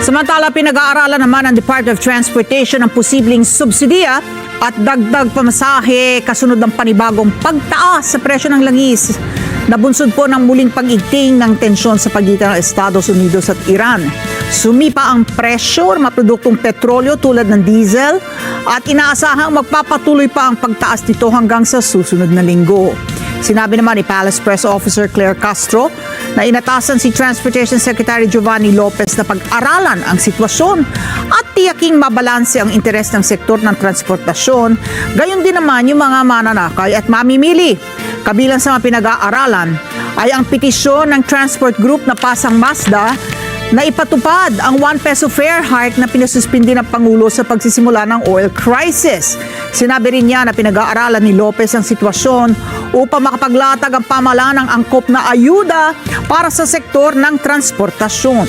Samantala, pinag-aaralan naman ng Department of Transportation ang posibleng subsidiya at dagdag pamasahe kasunod ng panibagong pagtaas sa presyo ng langis. Nabunsod po ng muling pag-igting ng tensyon sa pagitan ng Estados Unidos at Iran. Sumipa ang presyo ng mga produktong petrolyo tulad ng diesel at inaasahang magpapatuloy pa ang pagtaas nito hanggang sa susunod na linggo. Sinabi naman ni Palace Press Officer Claire Castro na inatasan si Transportation Secretary Giovanni Lopez na pag-aralan ang sitwasyon at tiyaking mabalanse ang interes ng sektor ng transportasyon, gayon din naman yung mga mananakay at mamimili. Kabilang sa mga pinag-aaralan ay ang petisyon ng transport group na Pasang Mazda na ipatupad ang 1 peso fare hike na pinasuspindi ng Pangulo sa pagsisimula ng oil crisis. Sinabi rin niya na pinag-aaralan ni Lopez ang sitwasyon upang makapaglatag ang pamahalaan ng angkop na ayuda para sa sektor ng transportasyon.